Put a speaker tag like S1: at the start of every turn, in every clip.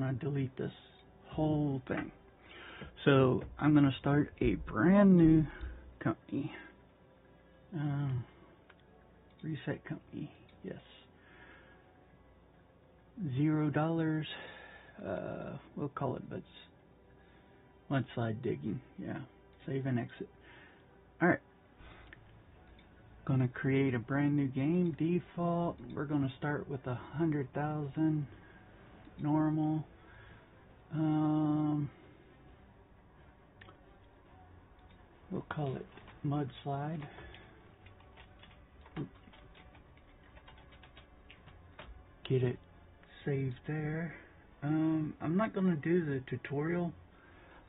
S1: to delete this whole thing. So I'm going to start a brand new company. Reset company, yes. $0. We'll call it mudslide digging. Yeah, save and exit. Alright. Gonna create a brand new game. Default. We're gonna start with 100,000. Normal. We'll call it mudslide. Get it saved there. I'm not gonna do the tutorial.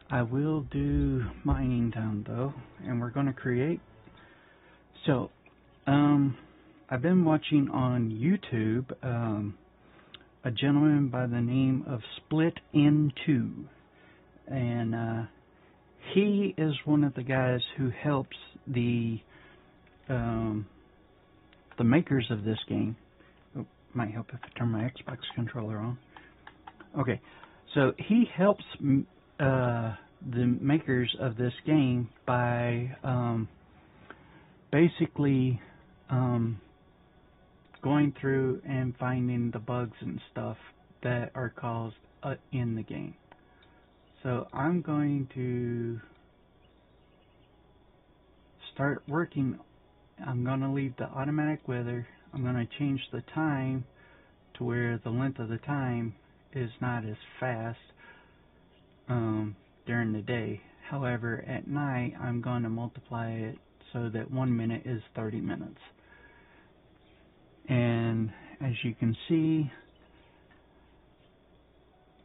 S1: I will do Mining Town though, and we're gonna create. So, I've been watching on YouTube a gentleman by the name of Split in Two, and he is one of the guys who helps the makers of this game. Oh, might help if I turn my Xbox controller on. Okay, so he helps the makers of this game by basically going through and finding the bugs and stuff that are caused in the game. So I'm going to start working. I'm going to leave the automatic weather. I'm going to change the time to where the length of the time is not as fast during the day. However, at night I'm going to multiply it so that 1 minute is 30 minutes. And as you can see,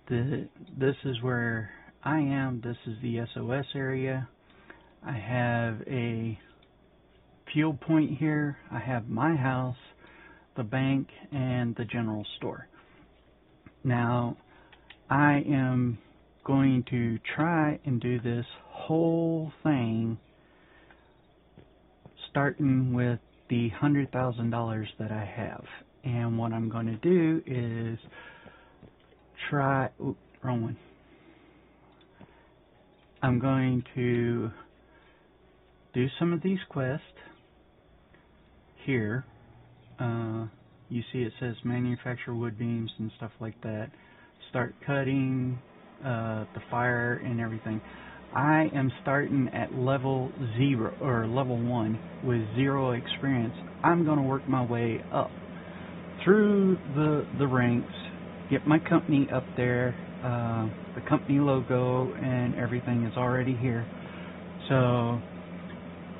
S1: this is where I am. This is the SOS area. I have a fuel point here. I have my house, the bank, and the general store. Now, I am going to try and do this whole thing starting with the $100,000 that I have. And what I'm going to do is try... Oops, wrong one. I'm going to do some of these quests here. You see it says manufacture wood beams and stuff like that. Start cutting the fire and everything. I am starting at level 0 or level 1 with 0 experience. I'm going to work my way up through the ranks, get my company up there. The company logo and everything is already here. So,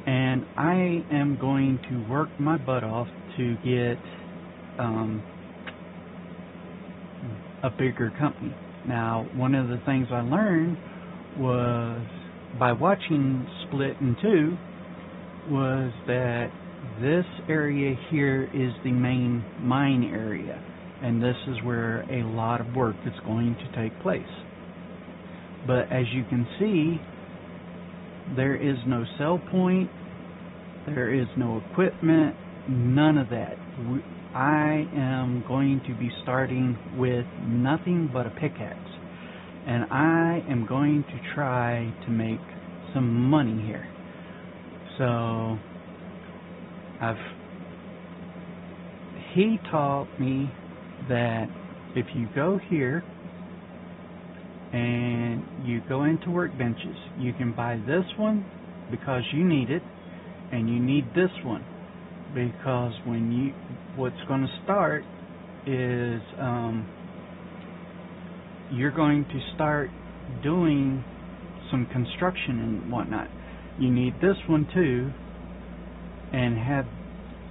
S1: and I am going to work my butt off to get a bigger company. Now, one of the things I learned was by watching Split in Two was that this area here is the main mine area, and this is where a lot of work is going to take place. But as you can see, there is no sell point, there is no equipment, none of that. I am going to be starting with nothing but a pickaxe, and I am going to try to make some money here. So he taught me that if you go here and you go into workbenches, you can buy this one because you need it, and you need this one because what's going to start is you're going to start doing some construction and whatnot. You need this one too, and have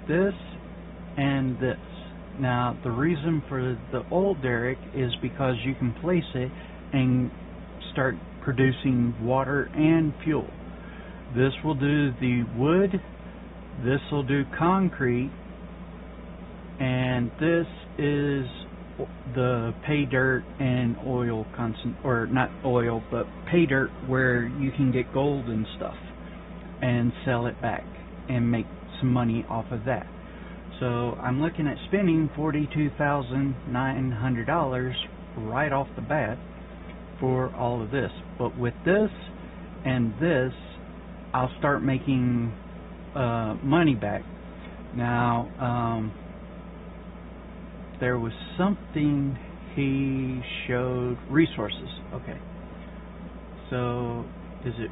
S1: this and this. Now, the reason for the old derrick is because you can place it and start producing water and fuel. This will do the wood, this will do concrete, and this is the pay dirt and oil or not oil, but pay dirt, where you can get gold and stuff and sell it back and make some money off of that. So I'm looking at spending $42,900 right off the bat for all of this. But with this and this, I'll start making money back. Now, there was something he showed, resources. Okay. So, is it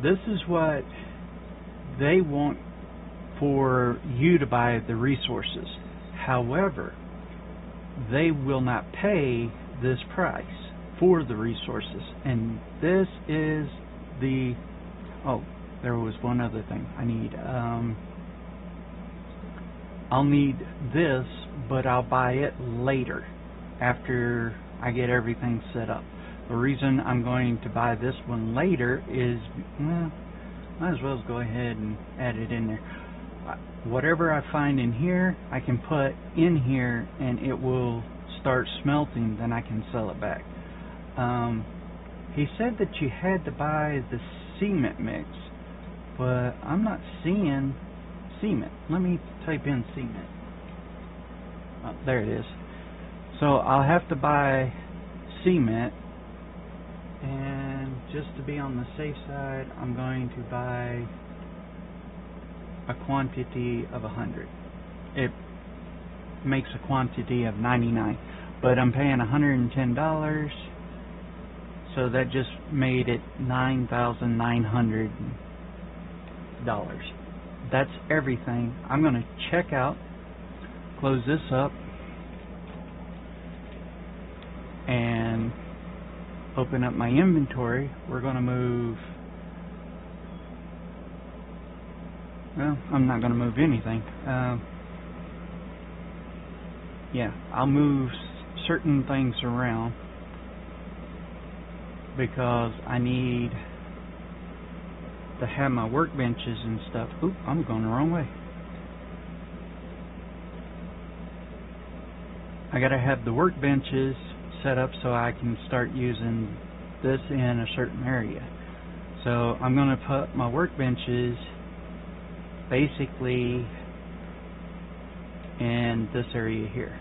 S1: this is what they want for you to buy the resources. However, they will not pay this price for the resources. And this is the... Oh, there was one other thing I need. I'll need this, but I'll buy it later after I get everything set up. The reason I'm going to buy this one later is, well, might as well go ahead and add it in there. Whatever I find in here, I can put in here and it will start smelting, then I can sell it back. He said that you had to buy the cement mix, but I'm not seeing cement. Let me type in cement. Oh, there it is. So I'll have to buy cement, and just to be on the safe side, I'm going to buy a quantity of 100. It makes a quantity of 99, but I'm paying $110, so that just made it $9,900. That's everything. I'm going to check out, close this up, and open up my inventory. We're going to move... Well, I'm not going to move anything. Yeah, I'll move certain things around because I need to have my workbenches and stuff. Oop, I'm going the wrong way. I gotta have the workbenches set up so I can start using this in a certain area. So I'm gonna put my workbenches basically in this area here.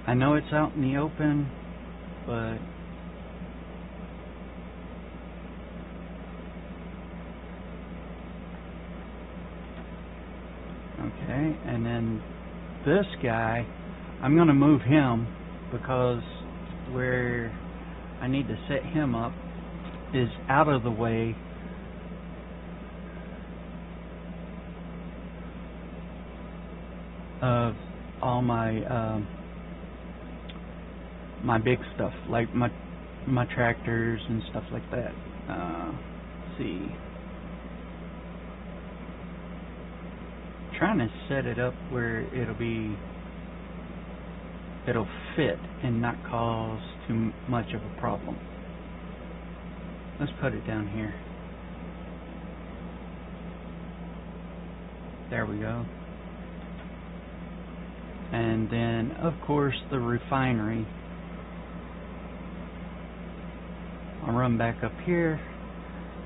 S1: I know it's out in the open, but okay, and then this guy, I'm going to move him because where I need to set him up is out of the way of all my my big stuff, like my tractors and stuff like that. Let's see. Trying to set it up where it'll fit and not cause too much of a problem. Let's put it down here. There we go. And then, of course, the refinery. I'll run back up here,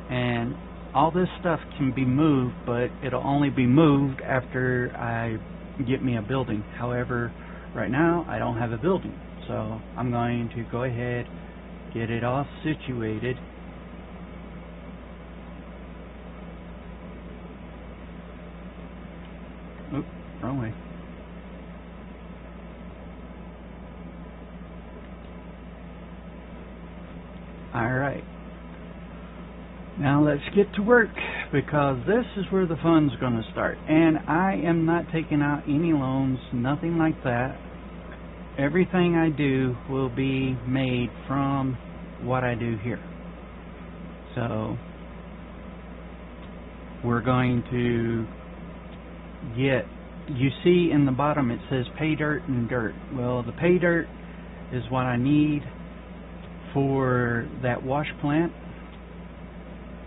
S1: and all this stuff can be moved, but it'll only be moved after I get me a building. However, right now I don't have a building, so I'm going to go ahead, get it all situated. Oop, wrong way. Alright, now let's get to work, because this is where the fun's going to start. And I am not taking out any loans, nothing like that. Everything I do will be made from what I do here. So we're going to get, you see in the bottom it says pay dirt and dirt. Well, the pay dirt is what I need for that wash plant,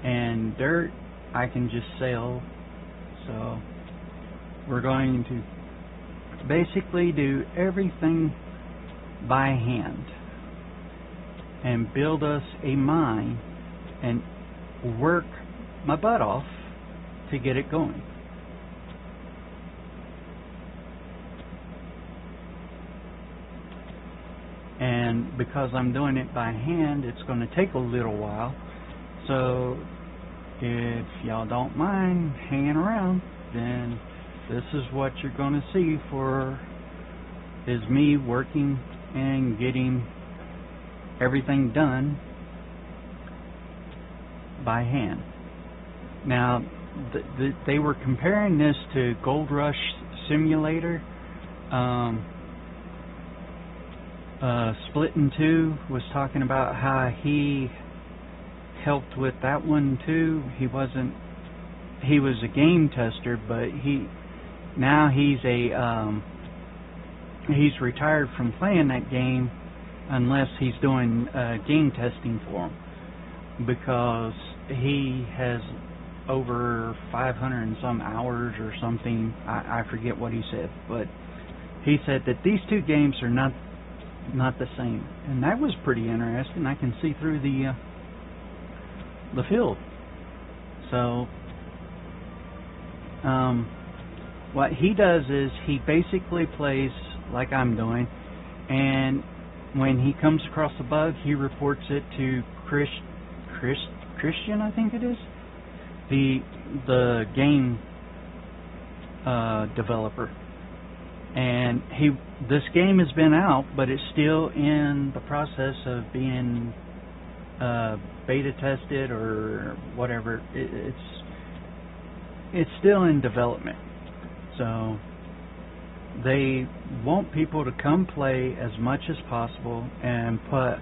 S1: and dirt I can just sell. So we're going to basically do everything by hand. and build us a mine and work my butt off to get it going. And because I'm doing it by hand, it's going to take a little while. So if y'all don't mind hanging around, then this is what you're going to see is me working and getting everything done by hand. Now, they were comparing this to Gold Rush Simulator. Split in Two was talking about how he helped with that one too. He was a game tester, but he's retired from playing that game unless he's doing game testing for him, because he has over 500 and some hours or something. I forget what he said, but he said that these two games are not the same, and that was pretty interesting. I can see through the field. So what he does is he basically plays like I'm doing, and when he comes across a bug, he reports it to Christian, I think it is, the game developer. And this game has been out, but it's still in the process of being beta tested or whatever. It's still in development. So they want people to come play as much as possible and put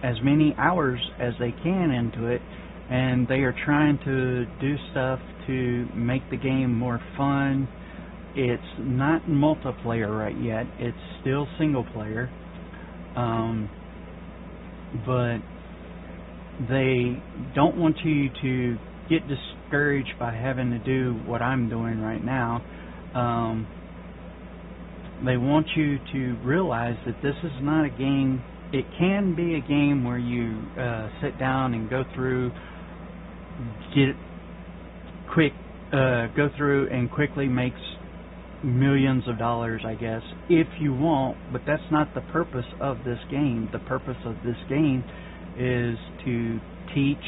S1: as many hours as they can into it, and they are trying to do stuff to make the game more fun. It's not multiplayer right yet. It's still single player. But they don't want you to get discouraged by having to do what I'm doing right now. They want you to realize that this is not a game. It can be a game where you sit down and go through, go through and quickly makes millions of dollars, I guess, if you want, but that's not the purpose of this game. The purpose of this game is to teach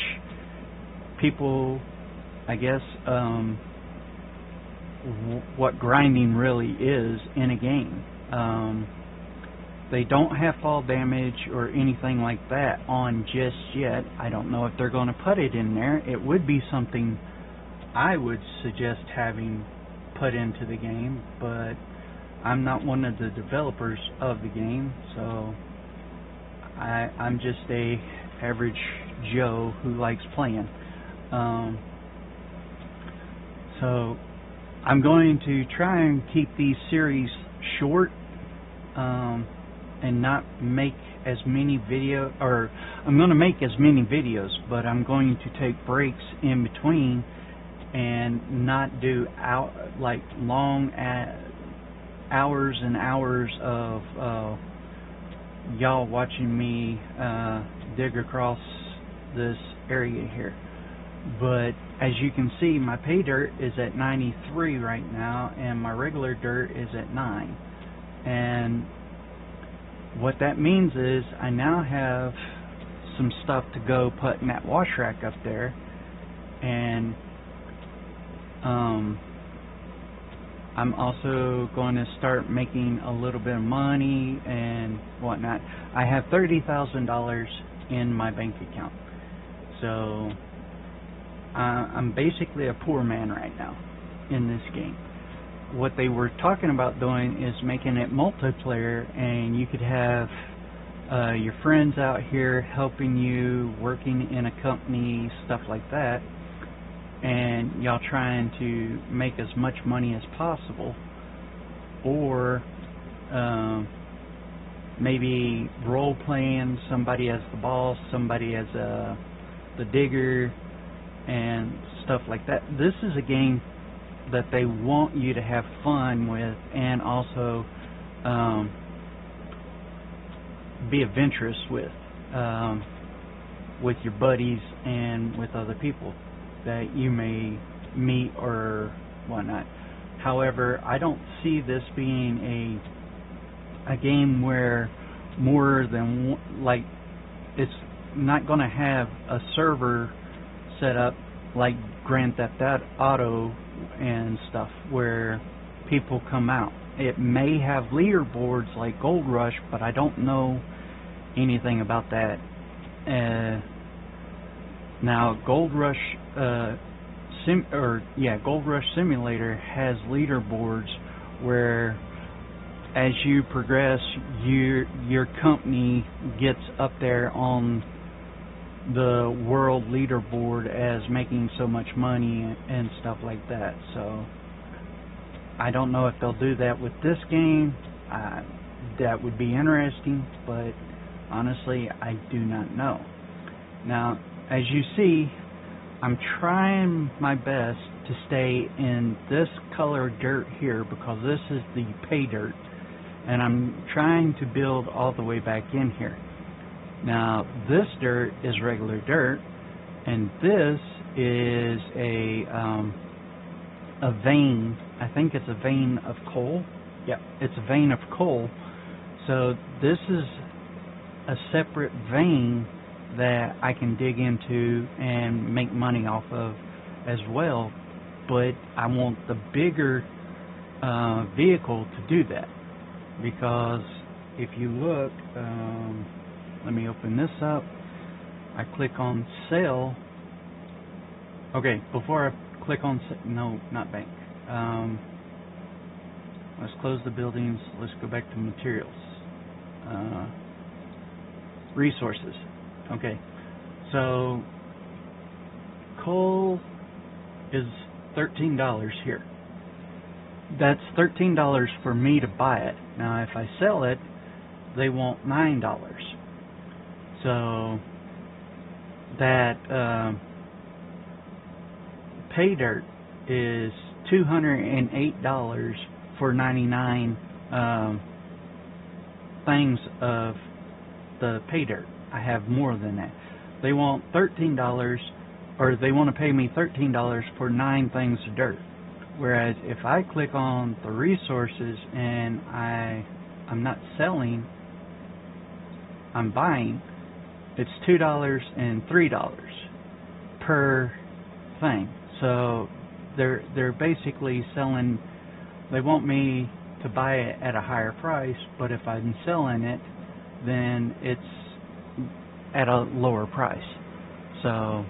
S1: people, I guess, what grinding really is in a game. They don't have fall damage or anything like that on just yet. I don't know if they're going to put it in there. It would be something I would suggest having put into the game, but I'm not one of the developers of the game, so I'm just a average Joe who likes playing. So I'm going to try and keep these series short and not make as many I'm going to make as many videos, but I'm going to take breaks in between and not do long hours and hours of y'all watching me dig across this area here. But as you can see, my pay dirt is at 93 right now, and my regular dirt is at 9. And what that means is I now have some stuff to go put in that wash rack up there, and I'm also going to start making a little bit of money and whatnot. I have $30,000 in my bank account, so I'm basically a poor man right now in this game. What they were talking about doing is making it multiplayer, and you could have your friends out here helping you, working in a company, stuff like that, and y'all trying to make as much money as possible, or maybe role playing, somebody as the boss, somebody as the digger, and stuff like that. This is a game that they want you to have fun with, and also be adventurous with. with your buddies and with other people that you may meet or whatnot. However, I don't see this being a game where more than one, like, it's not going to have a server set up like Grand Theft Auto and stuff where people come out. It may have leaderboards like Gold Rush, but I don't know anything about that. Now, Gold Rush Gold Rush Simulator has leaderboards where, as you progress, your company gets up there on the world leaderboard as making so much money and stuff like that. So I don't know if they'll do that with this game. That would be interesting, but honestly, I do not know. Now, as you see, I'm trying my best to stay in this color dirt here because this is the pay dirt, and I'm trying to build all the way back in here. Now, this dirt is regular dirt, and this is a vein. I think it's a vein of coal. Yep, it's a vein of coal. So this is a separate vein that I can dig into and make money off of as well, but I want the bigger vehicle to do that, because if you look, let me open this up. I click on sell. Okay, before I click on no, not bank. Let's close the buildings. Let's go back to materials. Resources. Okay, so coal is $13 here. That's $13 for me to buy it. Now, if I sell it, they want $9. So that pay dirt is $208 for 99 things of the pay dirt. I have more than that. They want $13, or they want to pay me $13 for 9 things of dirt. Whereas if I click on the resources and I'm not selling, I'm buying, it's $2 and $3 per thing. So they're basically selling. They want me to buy it at a higher price, but if I'm selling it, then it's at a lower price. So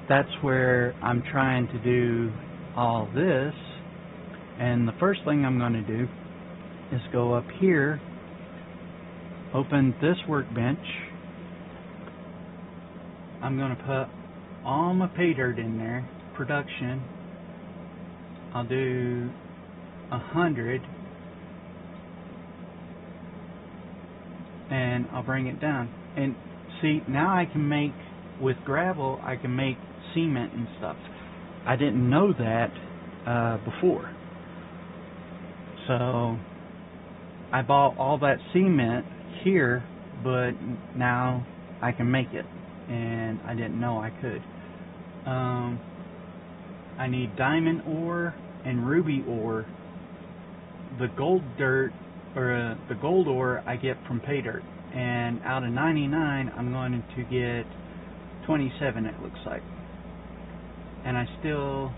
S1: that's where I'm trying to do all this. And the first thing I'm going to do is go up here, open this workbench. I'm going to put all my pay dirt in there, production. I'll do 100, and I'll bring it down. And see, now I can make, with gravel, I can make cement and stuff. I didn't know that before. So I bought all that cement here, but now I can make it, and I didn't know I could. I need diamond ore and ruby ore. The gold dirt, or the gold ore, I get from pay dirt, and out of 99 I'm going to get 27, it looks like, and I still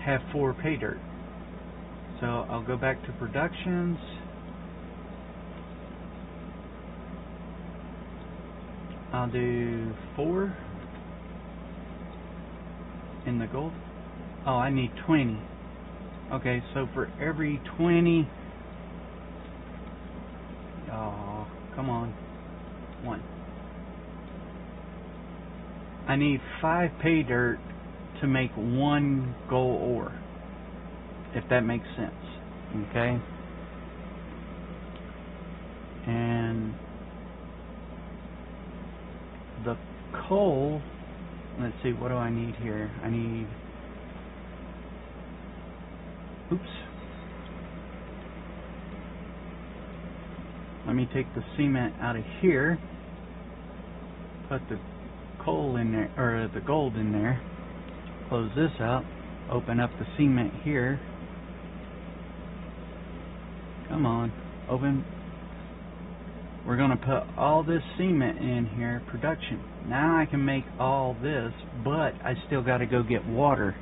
S1: have 4 pay dirt. So I'll go back to productions. I'll do 4 in the gold. Oh, I need 20. Okay, so for every 20, oh, come on, 1. I need 5 pay dirt to make 1 gold ore, if that makes sense. Okay? And the coal, let's see, what do I need here? I need, oops. Let me take the cement out of here. put the coal in there, or the gold in there. Close this out. Open up the cement here. Come on, open. We're going to put all this cement in here, production. Now I can make all this, but I still got to go get water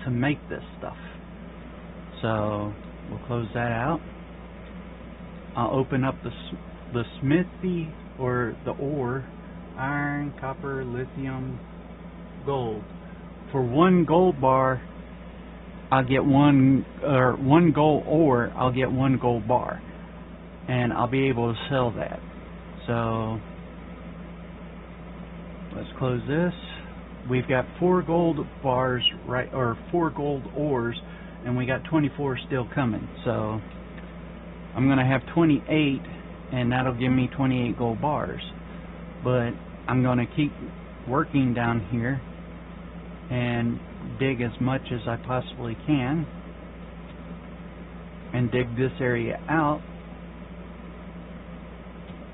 S1: to make this stuff. So we'll close that out. I'll open up the smithy, or the ore, iron, copper, lithium, gold. For one gold bar, I'll get one gold ore, I'll get one gold bar, and I'll be able to sell that. So let's close this. We've got 4 gold bars, right, or 4 gold ores, and we got 24 still coming. So I'm going to have 28, and that'll give me 28 gold bars. But I'm going to keep working down here and dig as much as I possibly can, and dig this area out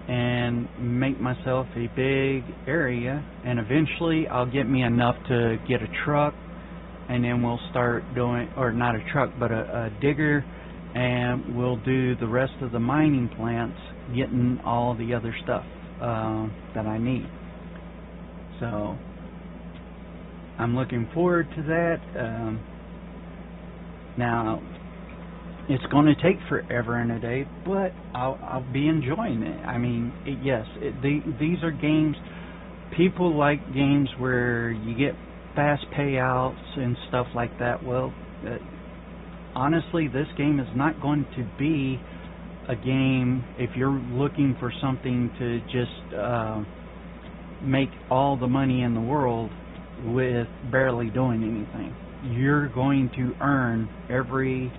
S1: and make myself a big area, and eventually I'll get me enough to get a truck, and then we'll start doing, or not a truck, but a digger, and we'll do the rest of the mining plants, getting all the other stuff that I need. So I'm looking forward to that. Now, it's going to take forever and a day, but I'll be enjoying it. I mean, yes, these are games. People like games where you get fast payouts and stuff like that. Well, honestly, this game is not going to be a game if you're looking for something to just make all the money in the world with barely doing anything. You're going to earn every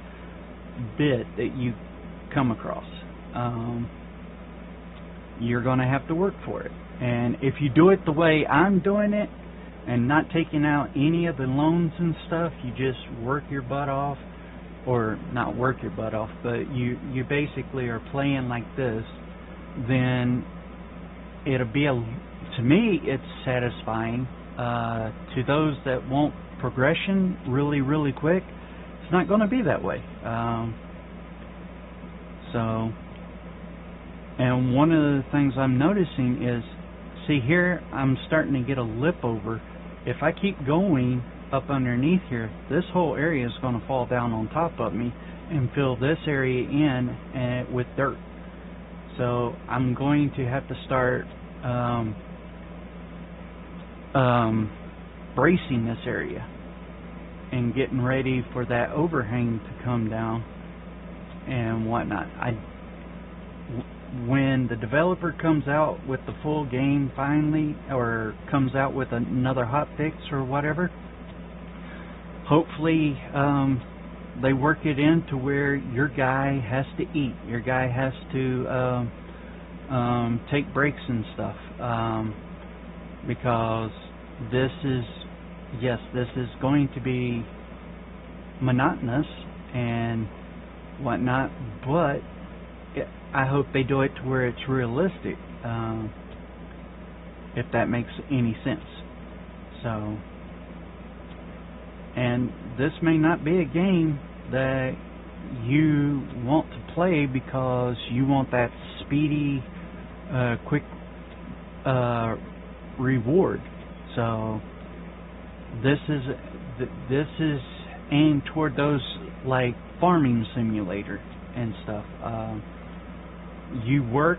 S1: bit that you come across. You're going to have to work for it. And if you do it the way I'm doing it, and not taking out any of the loans and stuff, you just work your butt off, or not work your butt off, but you basically are playing like this, then it'll be to me, it's satisfying. To those that want progression really, really quick, it's not going to be that way. And one of the things I'm noticing is, see here, I'm starting to get a lip over. If I keep going up underneath here, this whole area is going to fall down on top of me and fill this area in with dirt. So I'm going to have to start bracing this area and getting ready for that overhang to come down and whatnot. When the developer comes out with the full game finally, or comes out with another hot fix or whatever, hopefully they work it in to where your guy has to eat, your guy has to take breaks and stuff, because this is going to be monotonous and whatnot, but I hope they do it to where it's realistic, if that makes any sense. So, and this may not be a game that you want to play because you want that speedy, quick reward. So this is aimed toward those like farming simulator and stuff. You work,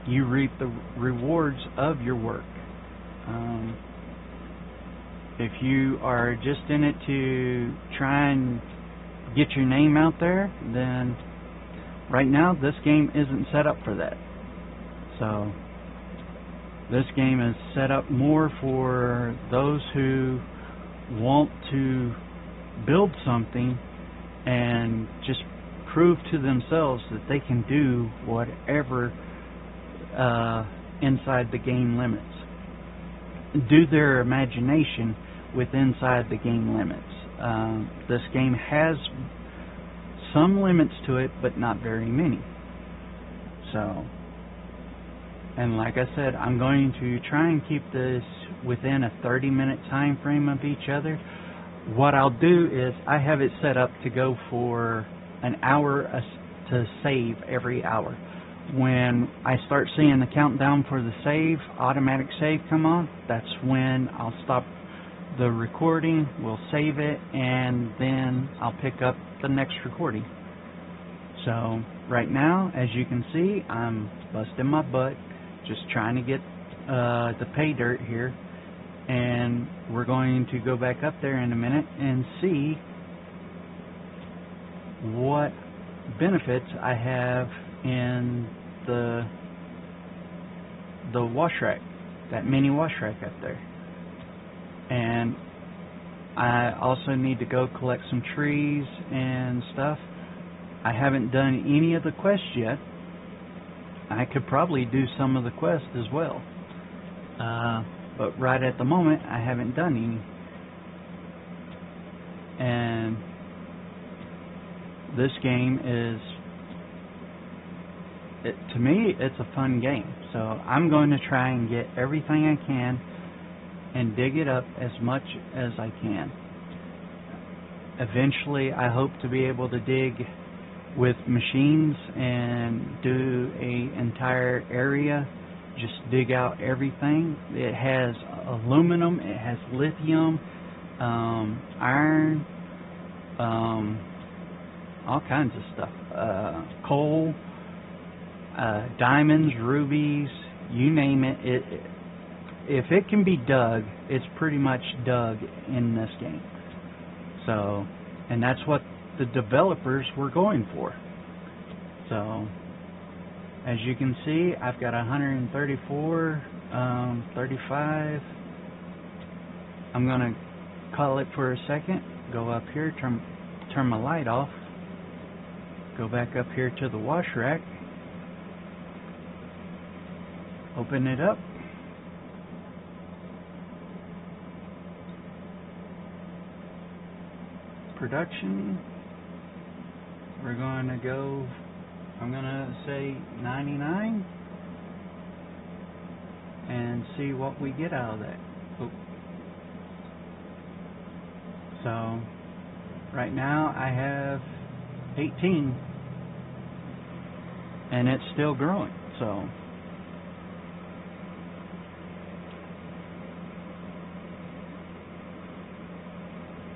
S1: you reap the rewards of your work. If you are just in it to try and get your name out there, then right now this game isn't set up for that. So this game is set up more for those who want to build something and just prove to themselves that they can do whatever inside the game limits. Do their imagination with inside the game limits. This game has some limits to it, but not very many. So, And like I said, I'm going to try and keep this within a 30-minute time frame of each other. What I'll do is I have it set up to go for an hour to save every hour. When I start seeing the countdown for the automatic save come on, that's when I'll stop the recording, we'll save it, and then I'll pick up the next recording. So right now, as you can see, I'm busting my butt just trying to get the pay dirt here, and we're going to go back up there in a minute and see what benefits I have in the wash rack, that mini wash rack up there. And I also need to go collect some trees and stuff. I haven't done any of the quests yet. I could probably do some of the quests as well, but right at the moment I haven't done any. And this game is, to me, it's a fun game. So I'm going to try and get everything I can and dig it up as much as I can. Eventually, I hope to be able to dig with machines and do an entire area, just dig out everything. It has aluminum, it has lithium, iron, all kinds of stuff, coal, diamonds, rubies, you name it. If it can be dug, it's pretty much dug in this game. So, and that's what the developers were going for. So, as you can see, I've got 134, 35. I'm going to call it for a second, go up here, turn my light off, go back up here to the wash rack, open it up, production, we're going to go, I'm going to say 99 and see what we get out of that. Oh. So right now I have 18 and it's still growing. So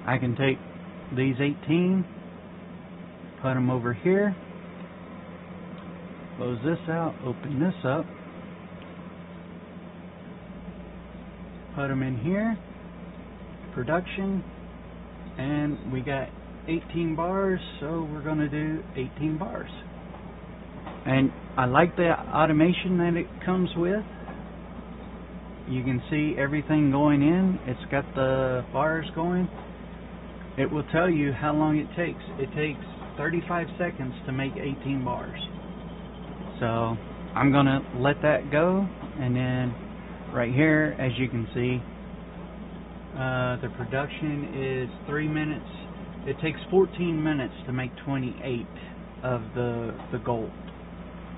S1: I can take these 18, put them over here, close this out, open this up, put them in here, production, and we got 18 bars, so we're going to do 18 bars. And I like the automation that it comes with. You can see everything going in. It's got the bars going. It will tell you how long it takes. It takes 35 seconds to make 18 bars. So I'm going to let that go, and then right here, as you can see, the production is 3 minutes. It takes 14 minutes to make 28 of the gold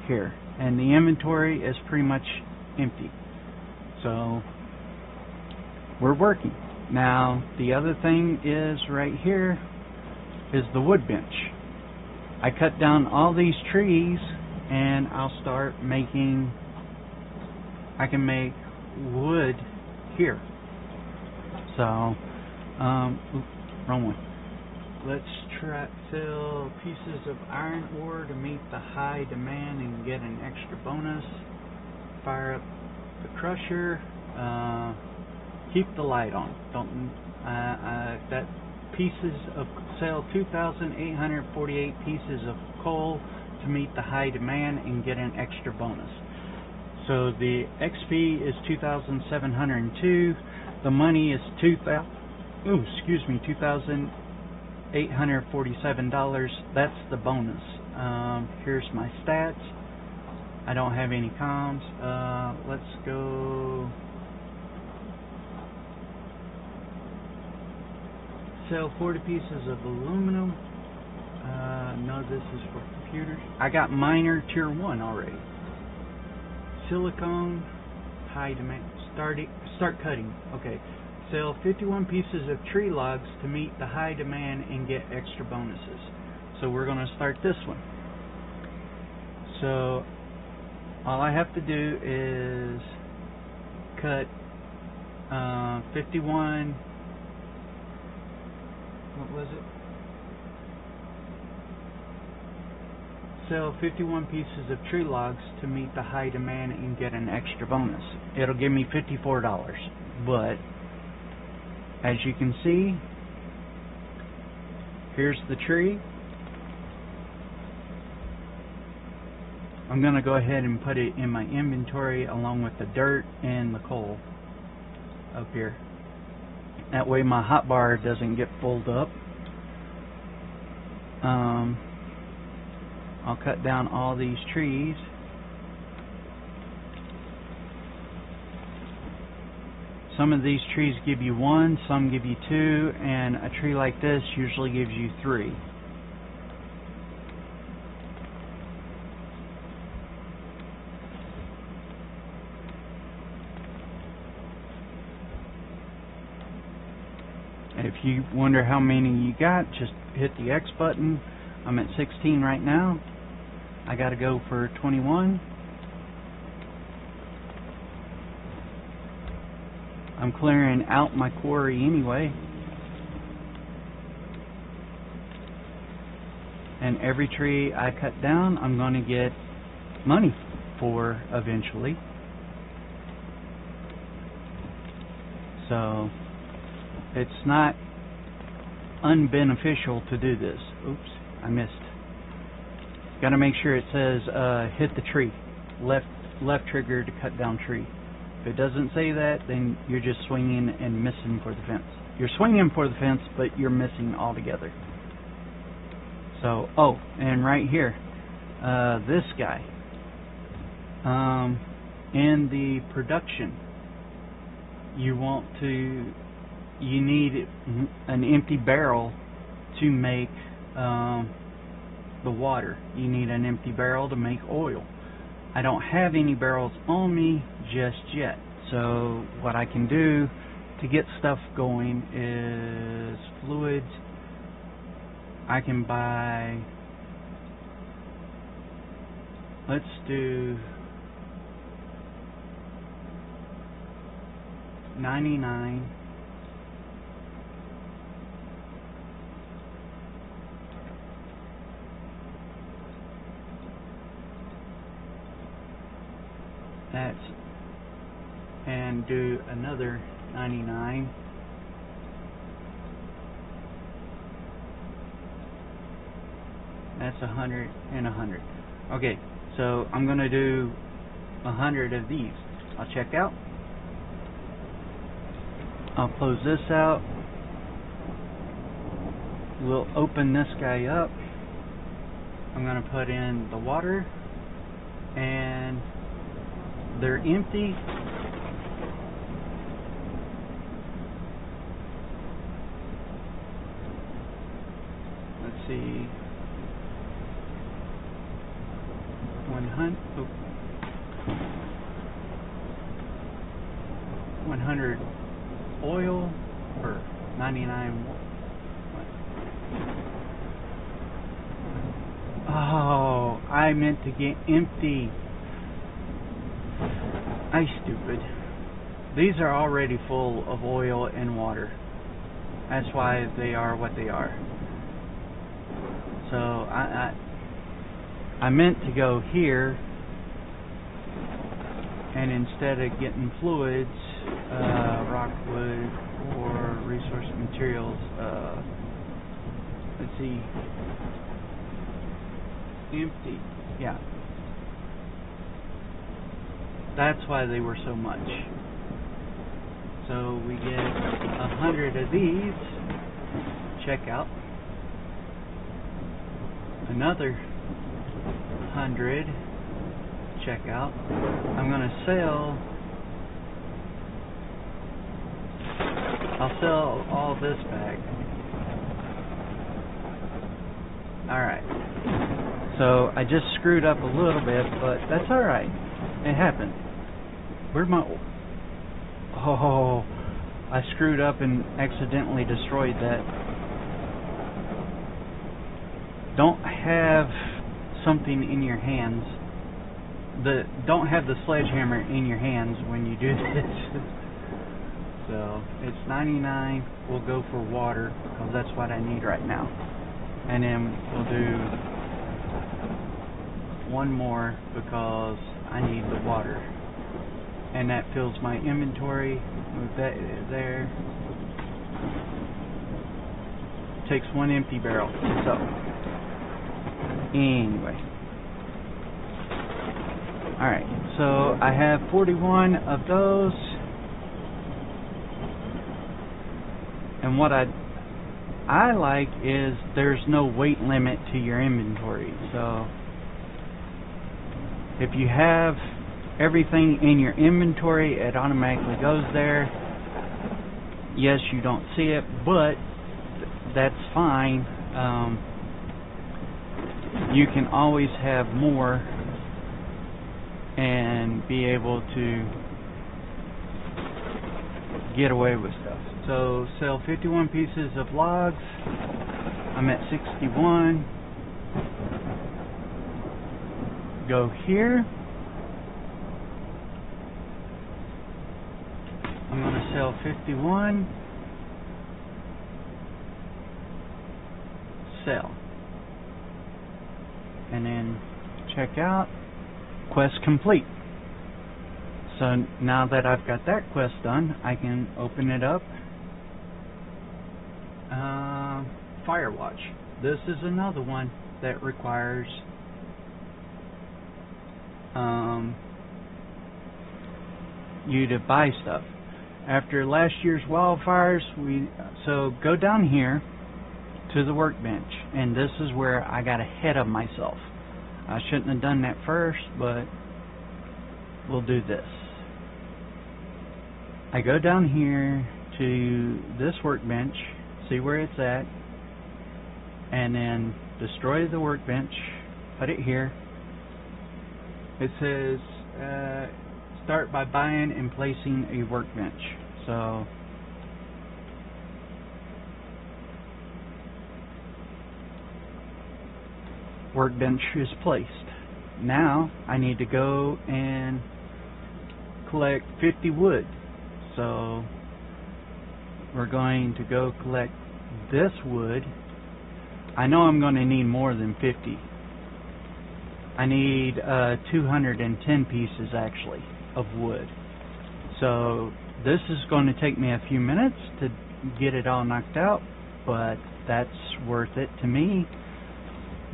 S1: here, and the inventory is pretty much empty. So we're working. Now the other thing is right here is the wood bench. I cut down all these trees and I'll start making, I can make wood here. So wrong one. Let's try fill pieces of iron ore to meet the high demand and get an extra bonus. Fire up the crusher. Keep the light on. Don't that pieces of sell 2,848 pieces of coal to meet the high demand and get an extra bonus. So the XP is 2,702. The money is $2,847. That's the bonus. Here's my stats. I don't have any comms. Let's go. Sell 40 pieces of aluminum. No, this is for computers. I got miner tier 1 already. silicone, high demand. Start cutting. Okay. Sell 51 pieces of tree logs to meet the high demand and get extra bonuses. So we're going to start this one. So all I have to do is cut 51. What was it? Sell 51 pieces of tree logs to meet the high demand and get an extra bonus. It'll give me $54, but as you can see, here's the tree. I'm going to go ahead and put it in my inventory along with the dirt and the coal up here. That way my hotbar doesn't get filled up. I'll cut down all these trees. Some of these trees give you 1, some give you 2, and a tree like this usually gives you 3. If you wonder how many you got, just hit the X button. I'm at 16 right now. I gotta go for 21. I'm clearing out my quarry anyway. And every tree I cut down, I'm going to get money for eventually. So it's not unbeneficial to do this. Oops, I missed. Got to make sure it says hit the tree, left trigger to cut down tree. If it doesn't say that, then you're just swinging and missing for the fence. You're swinging for the fence, but you're missing altogether. So, oh, and right here, this guy, in the production, you need an empty barrel to make the water. You need an empty barrel to make oil. I don't have any barrels on me just yet. So what I can do to get stuff going is fluids. I can buy, let's do 99. And do another 99. That's 100 and 100. Okay, so I'm going to do 100 of these. I'll check out. I'll close this out. We'll open this guy up. I'm going to put in the water, and they're empty. Let's see. 100 oil for 99. Oh, I meant to get empty. I'm stupid. These are already full of oil and water. That's why they are what they are. So I meant to go here, and instead of getting fluids, rockwood or resource materials, let's see, empty. Yeah. That's why they were so much. So we get 100 of these. Check out. Another 100. Check out. I'm going to sell. I'll sell all this back. Alright. So I just screwed up a little bit, but that's alright. It happened. Where'd my... Oh, I screwed up and accidentally destroyed that. Don't have something in your hands. Don't have the sledgehammer in your hands when you do this. So, it's 99. We'll go for water, because that's what I need right now. And then we'll do one more, because I need the water. And that fills my inventory. Move that there. Takes one empty barrel. So, anyway. Alright, so I have 41 of those. And what I like is there's no weight limit to your inventory. So if you have everything in your inventory, it automatically goes there. Yes, you don't see it, but that's fine. You can always have more and be able to get away with stuff. So sell 51 pieces of logs. I'm at 61. Go here. I'm going to sell 51. Sell. And then check out. Quest complete. So now that I've got that quest done, I can open it up. Firewatch. This is another one that requires you to buy stuff. After last year's wildfires, so go down here to the workbench, and this is where I got ahead of myself. I shouldn't have done that first, but we'll do this. I go down here to this workbench, see where it's at, and then destroy the workbench, put it here. It says start by buying and placing a workbench. So workbench is placed. Now I need to go and collect 50 wood. So we're going to go collect this wood. I know I'm going to need more than 50. I need 210 pieces actually of wood. So this is going to take me a few minutes to get it all knocked out, but that's worth it to me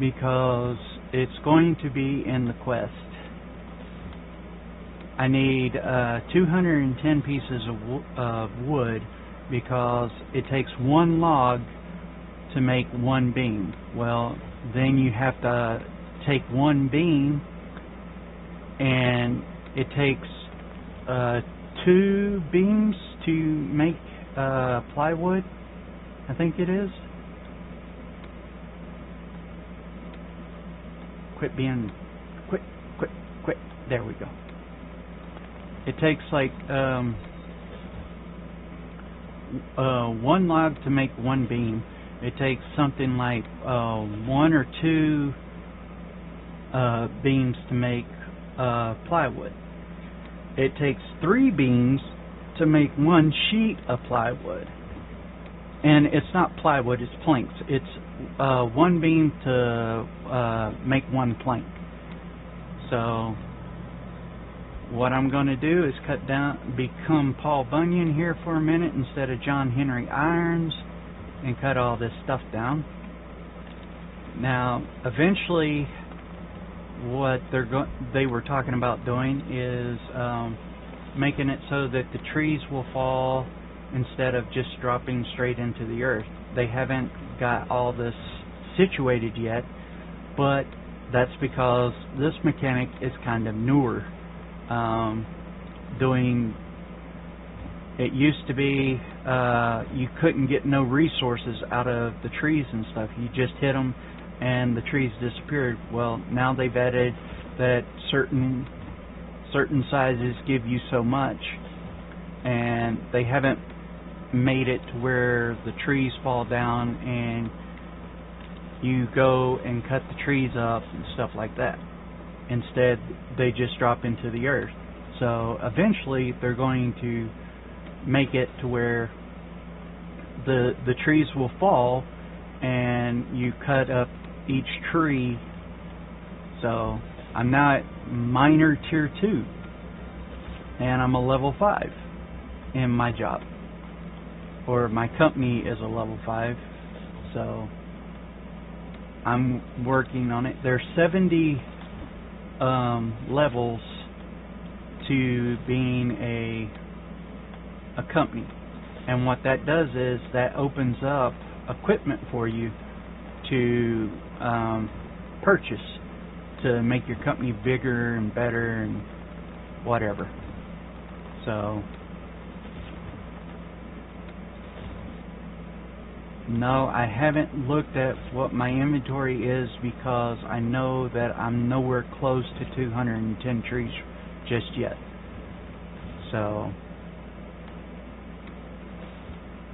S1: because it's going to be in the quest. I need 210 pieces of wood because it takes one log to make one beam. Well, then you have to take one beam, and it takes 2 beams to make plywood, I think it is. Quit. There we go. It takes like one log to make one beam. It takes something like 1 or 2 beams to make plywood. It takes 3 beams to make one sheet of plywood. And it's not plywood, it's planks. It's 1 beam to make 1 plank. So what I'm going to do is become Paul Bunyan here for a minute instead of John Henry Irons, and cut all this stuff down. Now, eventually, what they were talking about doing is making it so that the trees will fall instead of just dropping straight into the earth. They haven't got all this situated yet, but that's because this mechanic is kind of newer. It used to be you couldn't get no resources out of the trees and stuff. You just hit them and the trees disappeared. Well, now they've added that certain certain sizes give you so much, and they haven't made it to where the trees fall down and you go and cut the trees up and stuff like that. Instead, they just drop into the earth. So eventually they're going to make it to where the trees will fall and you cut up each tree. So I'm now at minor tier 2 and I'm a level 5 in my job, or my company is a level 5, so I'm working on it. There's 70 levels to being a company, and what that does is that opens up equipment for you to purchase to make your company bigger and better and whatever. So no, I haven't looked at what my inventory is because I know that I'm nowhere close to 210 trees just yet. So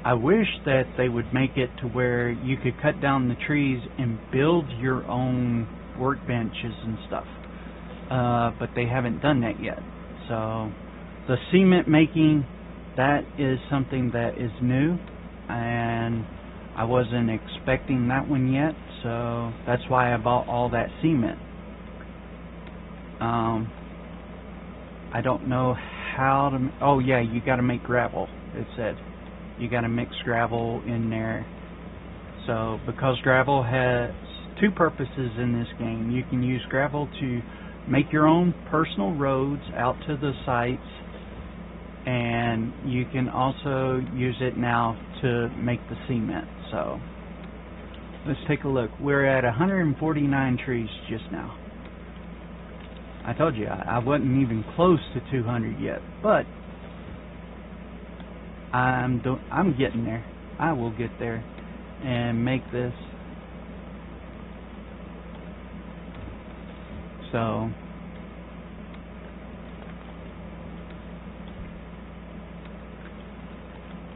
S1: I wish that they would make it to where you could cut down the trees and build your own workbenches and stuff, but they haven't done that yet. So the cement making, that is something that is new, and I wasn't expecting that one yet, so that's why I bought all that cement. I don't know how to... Oh yeah, you got to make gravel, it said. You got to mix gravel in there. So because gravel has two purposes in this game. You can use gravel to make your own personal roads out to the sites, and you can also use it now to make the cement. So let's take a look. We're at 149 trees just now. I told you I wasn't even close to 200 yet, but I'm getting there. I will get there and make this. So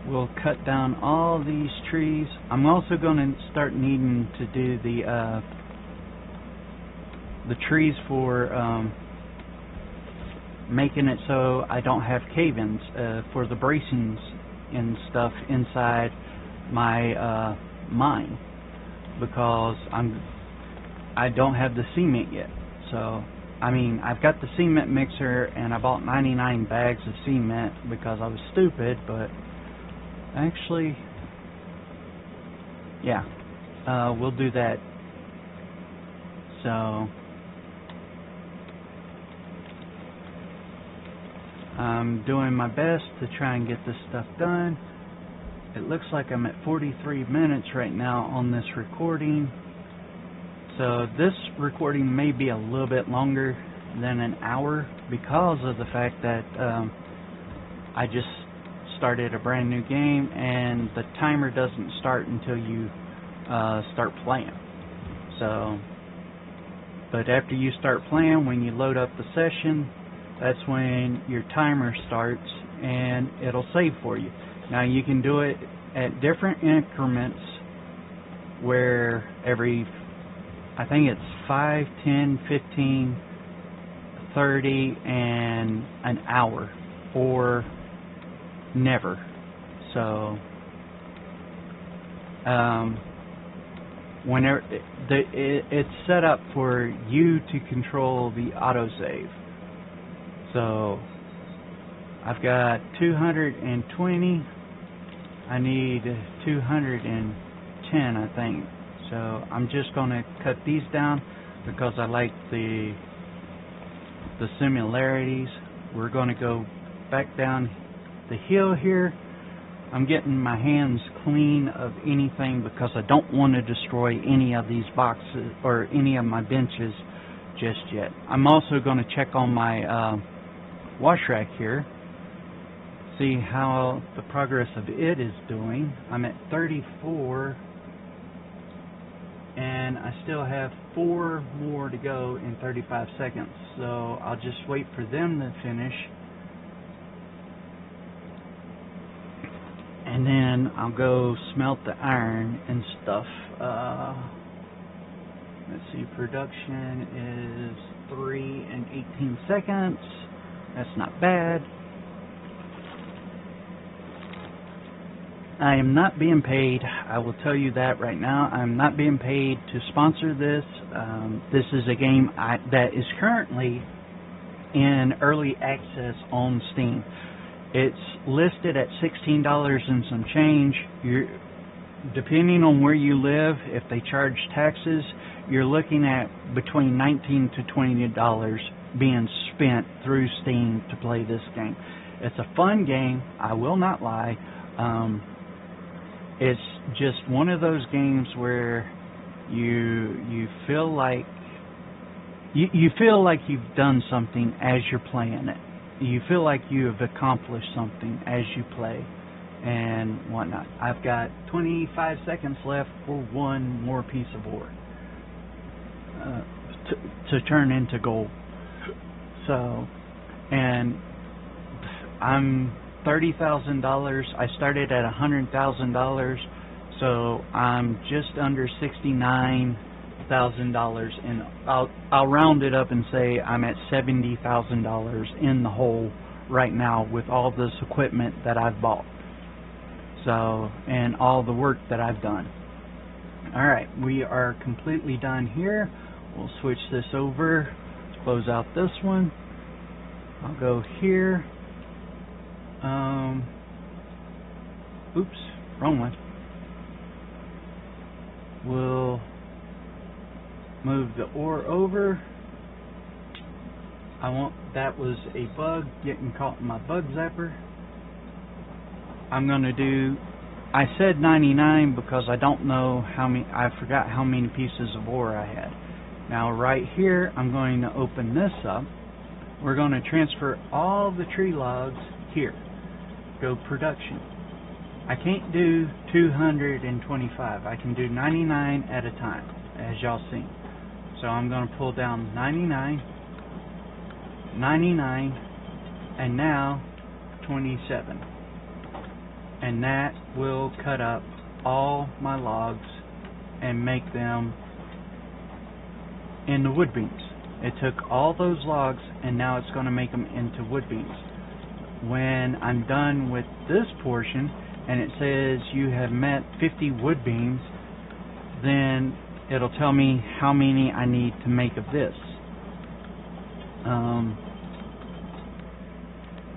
S1: we'll cut down all these trees. I'm also going to start needing to do the trees for making it so I don't have cave-ins for the bracings and stuff inside my mine, because I don't have the cement yet. So I mean, I've got the cement mixer and I bought 99 bags of cement because I was stupid, but actually, yeah, we'll do that. So I'm doing my best to try and get this stuff done. It looks like I'm at 43 minutes right now on this recording. So this recording may be a little bit longer than an hour because of the fact that I just started a brand new game and the timer doesn't start until you start playing. So, but after you start playing, when you load up the session, that's when your timer starts and it'll save for you. Now you can do it at different increments where every, I think it's 5, 10, 15, 30, and an hour, or never. So whenever it's set up for you to control the autosave. So I've got 220. I need 210, I think. So I'm just going to cut these down because I like the similarities. We're going to go back down the hill here. I'm getting my hands clean of anything because I don't want to destroy any of these boxes or any of my benches just yet. I'm also going to check on my wash rack here, see how the progress of it is doing. I'm at 34. and I still have 4 more to go in 35 seconds, so I'll just wait for them to finish, and then I'll go smelt the iron and stuff. Let's see, production is 3 and 18 seconds. That's not bad. I am not being paid. I will tell you that right now. I'm not being paid to sponsor this. This is a game that is currently in early access on Steam. It's listed at $16 and some change. Depending on where you live, if they charge taxes, you're looking at between $19 to $20 being spent through Steam to play this game. It's a fun game, I will not lie. It's just one of those games where you feel like you feel like you've done something as you're playing it. You feel like you have accomplished something as you play and whatnot. I've got 25 seconds left for one more piece of ore to turn into gold. So, and I'm $30,000. I started at $100,000, so I'm just under $69,000, and I'll round it up and say I'm at $70,000 in the hole right now with all this equipment that I've bought. So, and all the work that I've done. All right, we are completely done here. We'll switch this over. Let's close out this one. I'll go here. Oops, wrong one. We'll move the ore over. That was a bug getting caught in my bug zapper. I'm gonna do, I said 99 because I don't know how many, I forgot how many pieces of ore I had. Now right here, I'm going to open this up. We're going to transfer all the tree logs here. Go production. I can't do 225. I can do 99 at a time, as y'all see. So I'm going to pull down 99, 99, and now 27. And that will cut up all my logs and make them into wood beams. It took all those logs and now it's going to make them into wood beams. When I'm done with this portion and it says you have met 50 wood beams, then it'll tell me how many I need to make of this.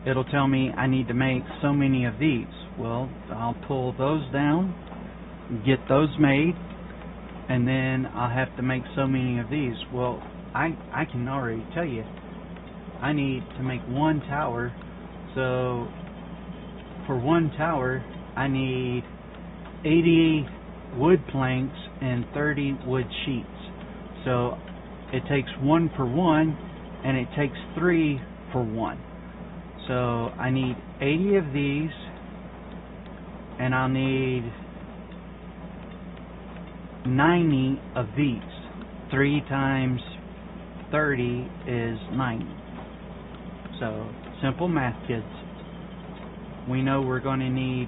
S1: It'll tell me I need to make so many of these. Well, I'll pull those down, get those made, and then I'll have to make so many of these. Well, I can already tell you I need to make one tower, so for one tower I need 80 wood planks and 30 wood sheets. So it takes 1 for 1 and it takes 3 for 1. So I need 80 of these, and I'll need 90 of these. 3 times 30 is 90. So, simple math, kids. We know we're going to need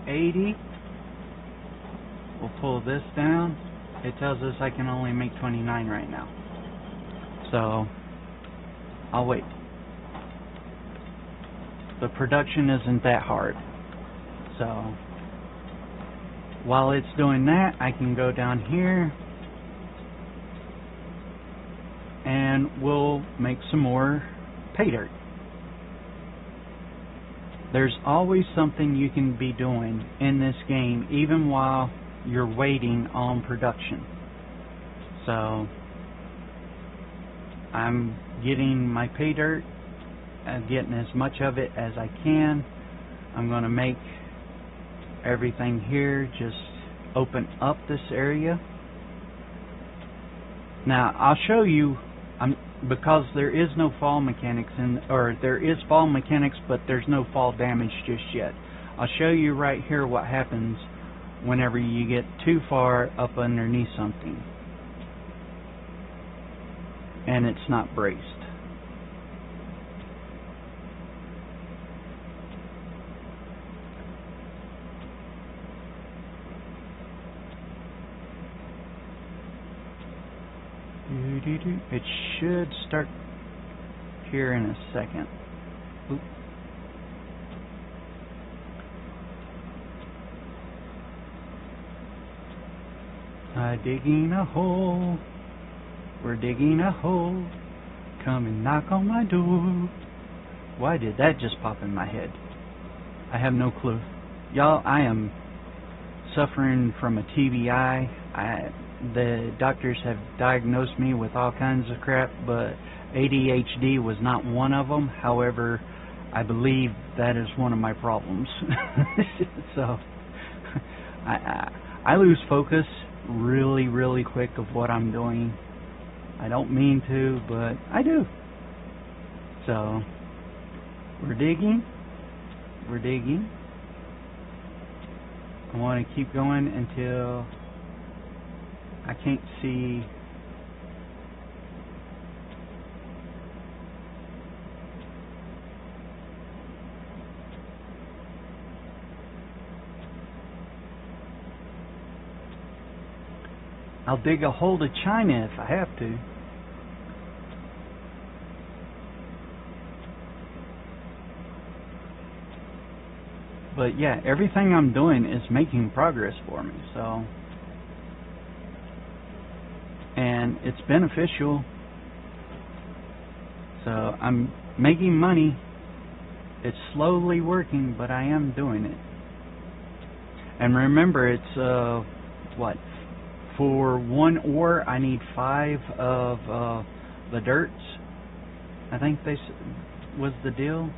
S1: 80. We'll pull this down. It tells us I can only make 29 right now. So, I'll wait. The production isn't that hard. So, while it's doing that, I can go down here and we'll make some more pay dirt. There's always something you can be doing in this game, even while you're waiting on production. So, I'm getting my pay dirt, getting as much of it as I can. I'm going to make everything here, just open up this area. Now I'll show you, because there is no fall mechanics or there is fall mechanics, but there's no fall damage just yet. I'll show you right here what happens whenever you get too far up underneath something and it's not braced. It should start here in a second. Oop. Digging a hole. We're digging a hole. Come and knock on my door. Why did that just pop in my head? I have no clue. Y'all, I am suffering from a TBI. The doctors have diagnosed me with all kinds of crap, but ADHD was not one of them. However, I believe that is one of my problems. So, I lose focus really quick of what I'm doing. I don't mean to, but I do. So, we're digging. I want to keep going until I can't see. I'll dig a hole to China if I have to. But yeah, everything I'm doing is making progress for me, so. And it's beneficial. So I'm making money. It's slowly working, but I am doing it. And remember, it's what? For one ore, I need 5 of the dirts. I think was the deal.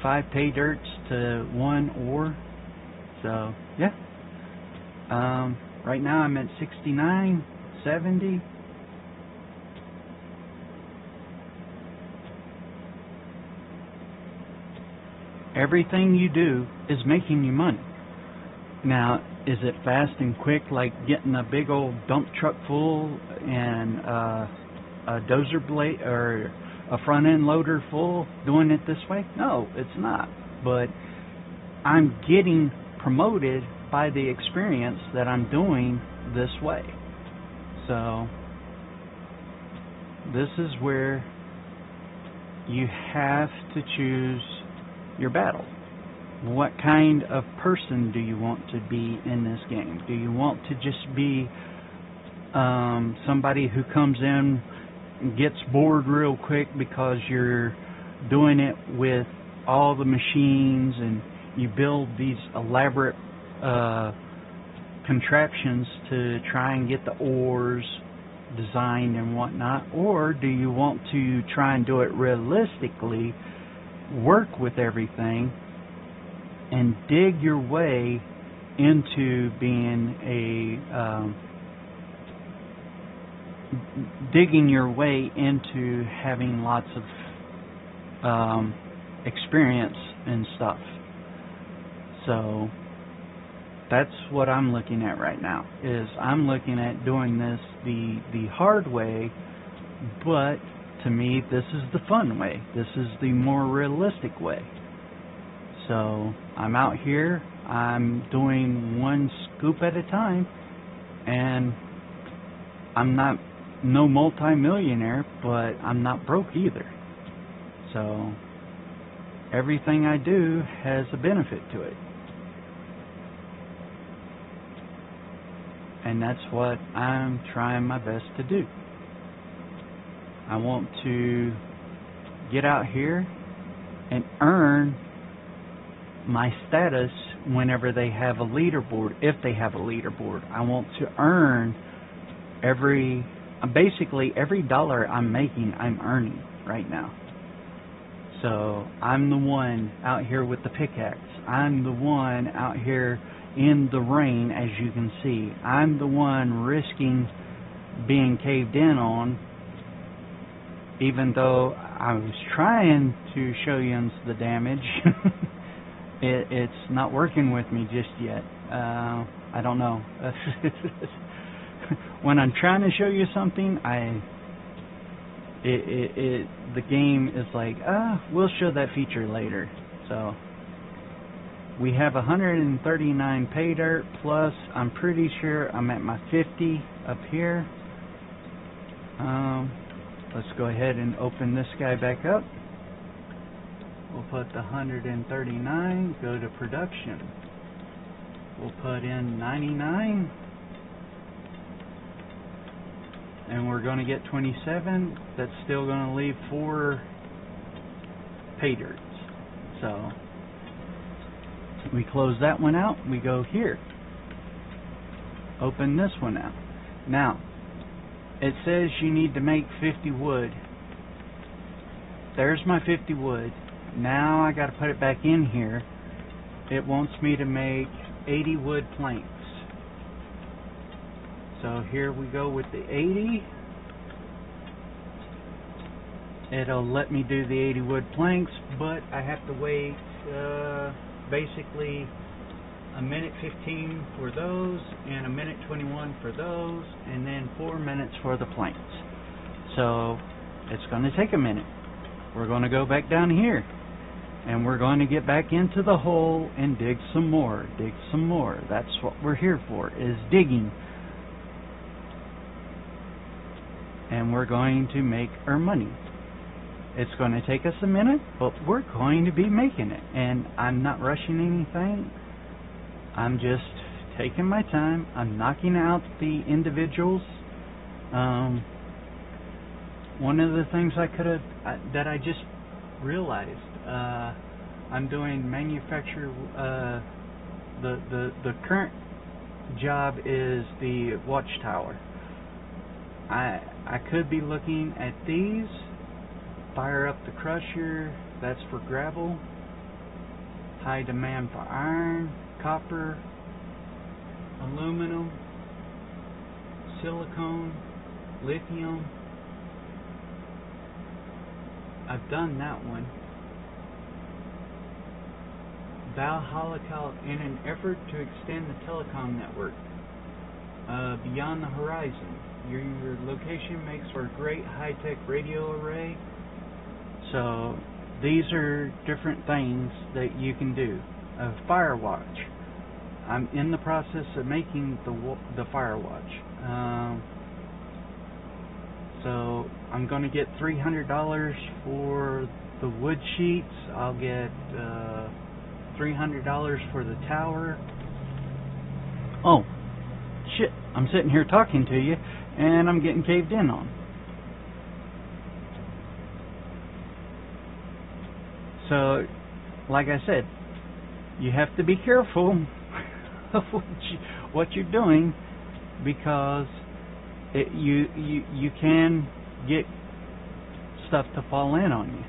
S1: 5 pay dirts to 1 ore. So yeah. Right now I'm at 69, 70. Everything you do is making you money. Now, is it fast and quick like getting a big old dump truck full and a dozer blade or a front end loader full doing it this way? No, it's not. But I'm getting promoted by the experience that I'm doing this way. So this is where you have to choose your battle. What kind of person do you want to be in this game? Do you want to just be somebody who comes in and gets bored real quick because you're doing it with all the machines and you build these elaborate contraptions to try and get the ores designed and whatnot? Or do you want to try and do it realistically, work with everything, and dig your way into being digging your way into having lots of experience and stuff? So that's what I'm looking at right now. Is I'm looking at doing this the hard way, but to me this is the fun way. This is the more realistic way. So I'm out here, I'm doing one scoop at a time, and I'm not no multi-millionaire, but I'm not broke either. So everything I do has a benefit to it. And that's what I'm trying my best to do. I want to get out here and earn my status whenever they have a leaderboard, if they have a leaderboard. I want to earn basically every dollar I'm making, I'm earning right now. So I'm the one out here with the pickaxe. I'm the one out here in the rain, as you can see. I'm the one risking being caved in on, even though I was trying to show you the damage. It's not working with me just yet. I don't know. When I'm trying to show you something, the game is like, we'll show that feature later. So we have 139 pay dirt, plus I'm pretty sure I'm at my 50 up here. Let's go ahead and open this guy back up. We'll put the 139, go to production. We'll put in 99. And we're going to get 27. That's still going to leave 4 pay dirts. So we close that one out. We go here. Open this one out. Now, it says you need to make 50 wood. There's my 50 wood. Now I got to put it back in here. It wants me to make 80 wood planks. So here we go with the 80. It'll let me do the 80 wood planks, but I have to wait basically a minute 15 for those, and a minute 21 for those, and then 4 minutes for the planks. So it's going to take a minute. We're going to go back down here, and we're going to get back into the hole and dig some more. Dig some more. That's what we're here for, is digging. And we're going to make our money. It's going to take us a minute, but we're going to be making it. And I'm not rushing anything. I'm just taking my time. I'm knocking out the individuals. One of the things that I just realized, I'm doing manufacture. The current job is the watchtower. I could be looking at these. Fire up the crusher. That's for gravel. High demand for iron, copper, aluminum, silicone, lithium. I've done that one. Valhalla in an effort to extend the telecom network beyond the horizon. Your location makes for a great high-tech radio array. So these are different things that you can do. Firewatch. I'm in the process of making the Firewatch. So I'm going to get $300 for the wood sheets. I'll get $300 for the tower. Oh, shit. I'm sitting here talking to you, and I'm getting caved in on. So, like I said, you have to be careful of what you're doing, because you can get stuff to fall in on you.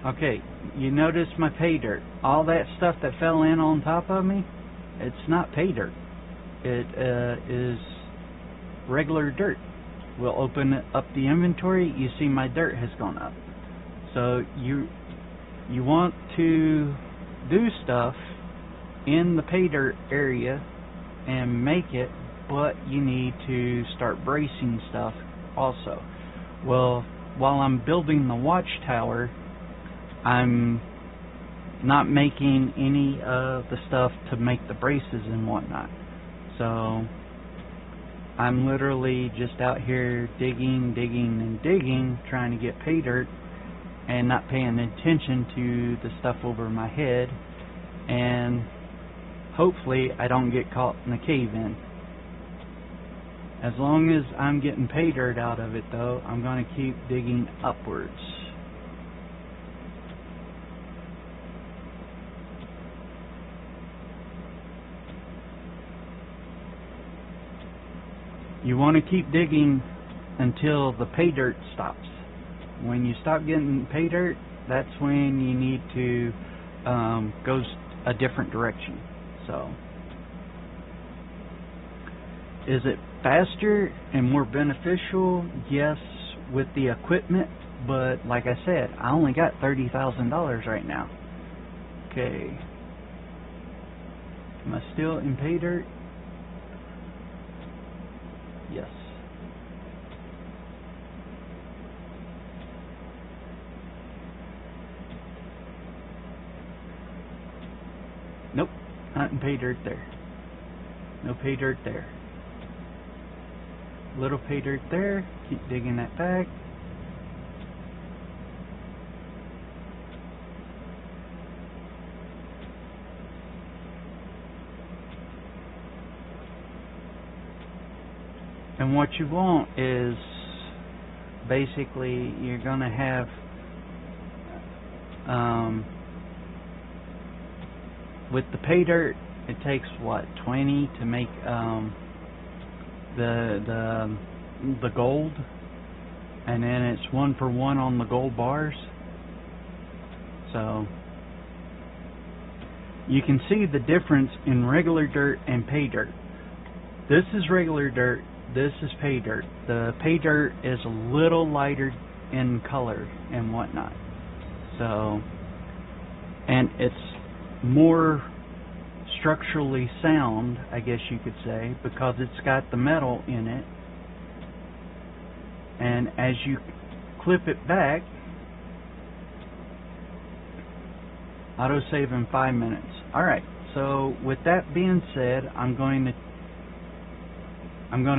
S1: Okay, you notice my pay dirt. All that stuff that fell in on top of me, it's not pay dirt. It is regular dirt. We'll open up the inventory. You see my dirt has gone up. So you want to do stuff in the pay dirt area and make it, but you need to start bracing stuff also. Well, while I'm building the watchtower, I'm not making any of the stuff to make the braces and whatnot. So I'm literally just out here digging and digging, trying to get pay dirt, and not paying attention to the stuff over my head, and hopefully I don't get caught in the cave-in. As long as I'm getting pay dirt out of it, though, I'm going to keep digging upwards. You want to keep digging until the pay dirt stops. When you stop getting pay dirt, that's when you need to go a different direction. So, is it faster and more beneficial? Yes, with the equipment, but like I said, I only got $30,000 right now. Okay. Am I still in pay dirt? Yes. Nope, not in pay dirt there. No pay dirt there. Little pay dirt there. Keep digging that back. And what you want is basically you're going to have with the pay dirt, it takes what, 20 to make the gold, and then it's 1 for 1 on the gold bars. So you can see the difference in regular dirt and pay dirt. This is regular dirt, this is pay dirt. The pay dirt is a little lighter in color and whatnot. So, and it's more structurally sound, I guess you could say, because it's got the metal in it. And as you clip it back, autosave in 5 minutes. Alright, so with that being said, I'm going to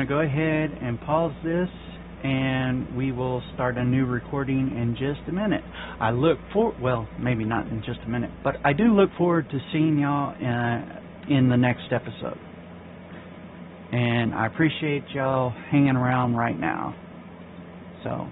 S1: go ahead and pause this, and we will start a new recording in just a minute. I look for, well, maybe not in just a minute, but I do look forward to seeing y'all in the next episode. And I appreciate y'all hanging around right now. So